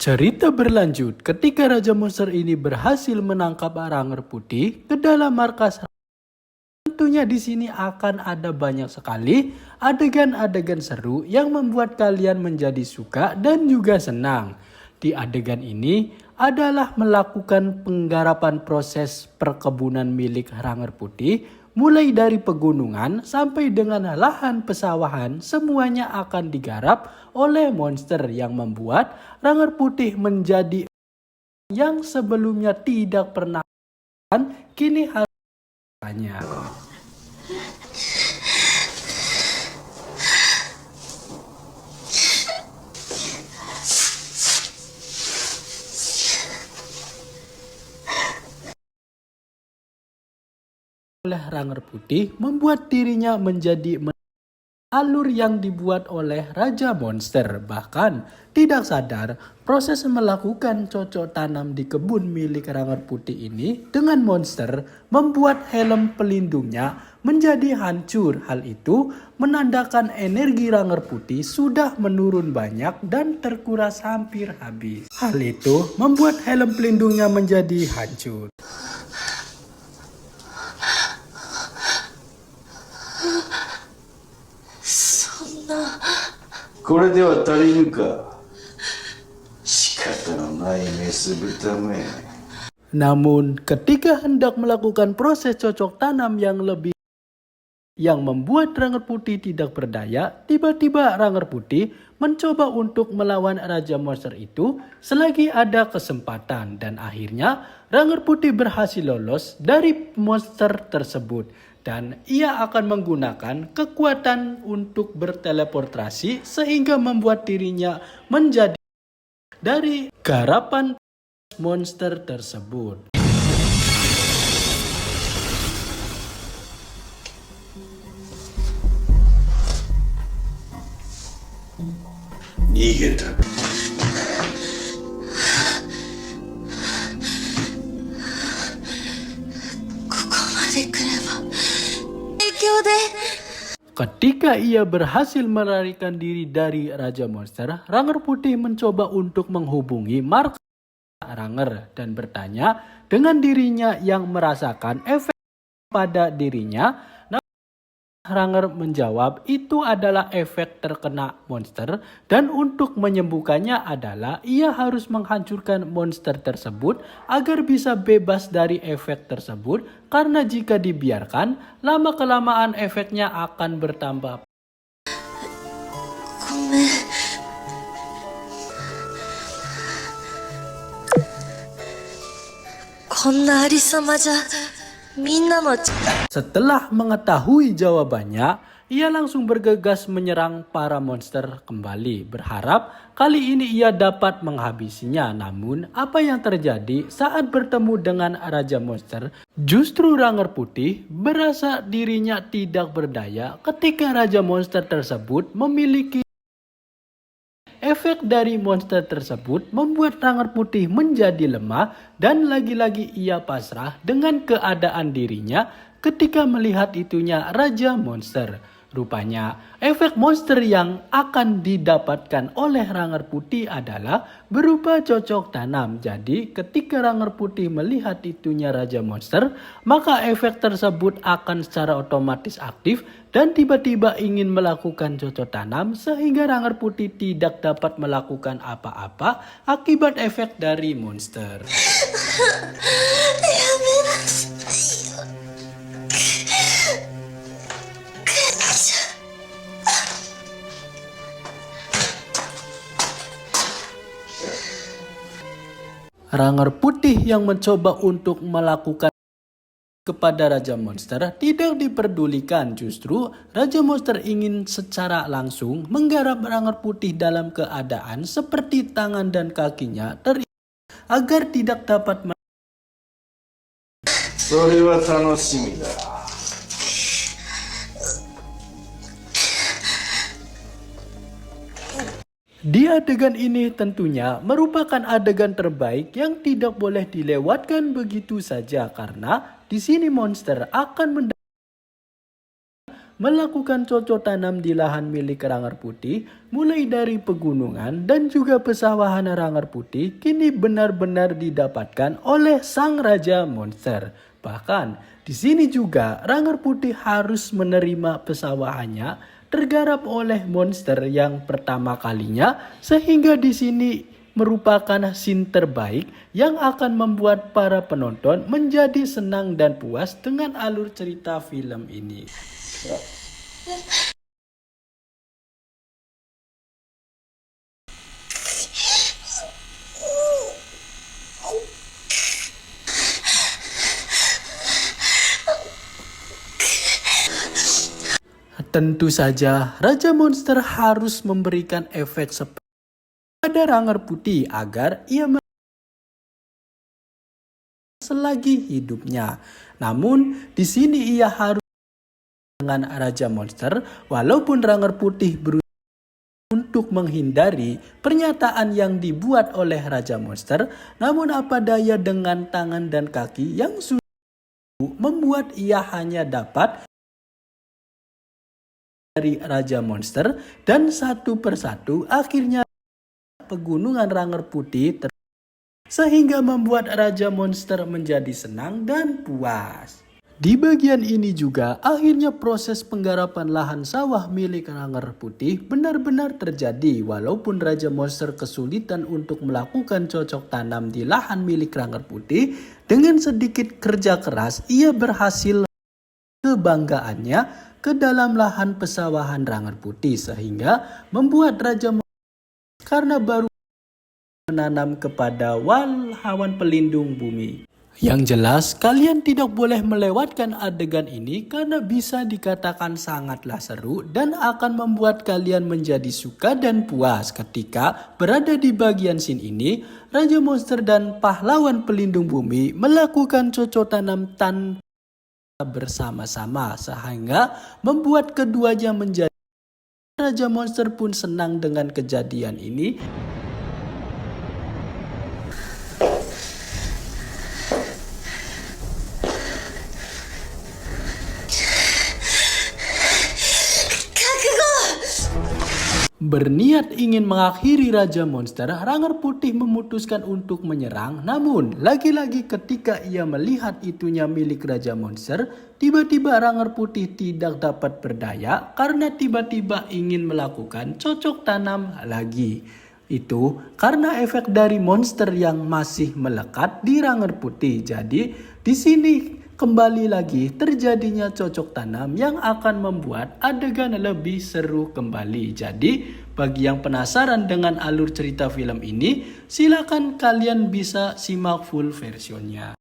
Cerita berlanjut ketika Raja Monster ini berhasil menangkap Ranger Putih ke dalam markas. Tentunya di sini akan ada banyak sekali adegan-adegan seru yang membuat kalian menjadi suka dan juga senang. Di adegan ini adalah melakukan penggarapan proses perkebunan milik Ranger Putih, mulai dari pegunungan sampai dengan lahan pesawahan, semuanya akan digarap oleh monster yang membuat Ranger Putih menjadi yang sebelumnya tidak pernah kini harusnya. Oleh Ranger Putih membuat dirinya menjadi alur yang dibuat oleh Raja Monster. Bahkan tidak sadar proses melakukan cocok tanam di kebun milik Ranger Putih ini dengan monster membuat helm pelindungnya menjadi hancur. Hal itu menandakan energi Ranger Putih sudah menurun banyak dan terkuras hampir habis. Hal itu membuat helm pelindungnya menjadi hancur. これでは足りぬか。仕方のないメス豚め。 Namun ketika hendak melakukan proses cocok tanam yang membuat Ranger Putih tidak berdaya, tiba-tiba Ranger Putih mencoba untuk melawan Raja Monster itu selagi ada kesempatan, dan akhirnya Ranger Putih berhasil lolos dari monster tersebut. Dan ia akan menggunakan kekuatan untuk berteleportasi sehingga membuat dirinya menjadi dari garapan monster tersebut. Nigeta. 影響で Ketika ia berhasil melarikan diri dari Raja Monster, Ranger Putih mencoba untuk menghubungi markas Ranger dan bertanya dengan dirinya yang merasakan efek pada dirinya. Ranger menjawab itu adalah efek terkena monster, dan untuk menyembuhkannya adalah ia harus menghancurkan monster tersebut agar bisa bebas dari efek tersebut, karena jika dibiarkan lama-kelamaan efeknya akan bertambah. ごめんこんなありさまじゃみんなの Setelah mengetahui jawabannya, ia langsung bergegas menyerang para monster kembali, berharap kali ini ia dapat menghabisinya. Namun apa yang terjadi saat bertemu dengan Raja Monster? Justru Ranger Putih berasa dirinya tidak berdaya ketika Raja Monster tersebut memiliki efek dari monster tersebut membuat Ranger Putih menjadi lemah, dan lagi-lagi ia pasrah dengan keadaan dirinya ketika melihat itunya Raja Monster. Rupanya efek monster yang akan didapatkan oleh Ranger Putih adalah berupa cocok tanam. Jadi ketika Ranger Putih melihat itunya Raja Monster, maka efek tersebut akan secara otomatis aktif dan tiba-tiba ingin melakukan cocok tanam, sehingga Ranger Putih tidak dapat melakukan apa-apa akibat efek dari monster. やめなさいよ Ranger Putih yang mencoba untuk melakukan kepada Raja Monster tidak diperdulikan. Justru Raja Monster ingin secara langsung menggarap Ranger Putih dalam keadaan seperti tangan dan kakinya agar tidak dapat それは楽しみだ。 Di adegan ini tentunya merupakan adegan terbaik yang tidak boleh dilewatkan begitu saja, karena di sini monster akan melakukan cocok tanam di lahan milik Ranger Putih, mulai dari pegunungan dan juga pesawahan Ranger Putih kini benar-benar didapatkan oleh sang Raja Monster. Bahkan di sini juga Ranger Putih harus menerima pesawahannya tergarap oleh monster yang pertama kalinya, sehingga di sini merupakan scene terbaik yang akan membuat para penonton menjadi senang dan puas dengan alur cerita film ini. Tentu saja Raja Monster harus memberikan efek seperti pada Ranger Putih agar ia selagi hidupnya. Namun di sini ia harus dengan Raja Monster, walaupun Ranger Putih berusaha untuk menghindari pernyataan yang dibuat oleh Raja Monster, namun apa daya dengan tangan dan kaki yang sudah membuat ia hanya dapat dari Raja Monster, dan satu persatu akhirnya pegunungan Ranger Putih sehingga membuat Raja Monster menjadi senang dan puas. Di bagian ini juga akhirnya proses penggarapan lahan sawah milik Ranger Putih benar-benar terjadi, walaupun Raja Monster kesulitan untuk melakukan cocok tanam di lahan milik Ranger Putih. Dengan sedikit kerja keras ia berhasil kebanggaannya ke dalam lahan pesawahan Ranger Putih, sehingga membuat Raja Monster karena baru menanam kepada hewan pelindung bumi. Yang jelas kalian tidak boleh melewatkan adegan ini karena bisa dikatakan sangatlah seru dan akan membuat kalian menjadi suka dan puas ketika berada di bagian scene ini. Raja Monster dan pahlawan pelindung bumi melakukan cocok tanam tanpa bersama-sama, sehingga membuat keduanya menjadi. Raja Monster pun senang dengan kejadian ini. Berniat ingin mengakhiri Raja Monster, Ranger Putih memutuskan untuk menyerang. Namun, lagi-lagi ketika ia melihat itunya milik Raja Monster, tiba-tiba Ranger Putih tidak dapat berdaya karena tiba-tiba ingin melakukan cocok tanam lagi. Itu karena efek dari monster yang masih melekat di Ranger Putih. Jadi, di sini kembali lagi terjadinya cocok tanam yang akan membuat adegan lebih seru kembali. Jadi bagi yang penasaran dengan alur cerita film ini, silakan kalian bisa simak full versionnya.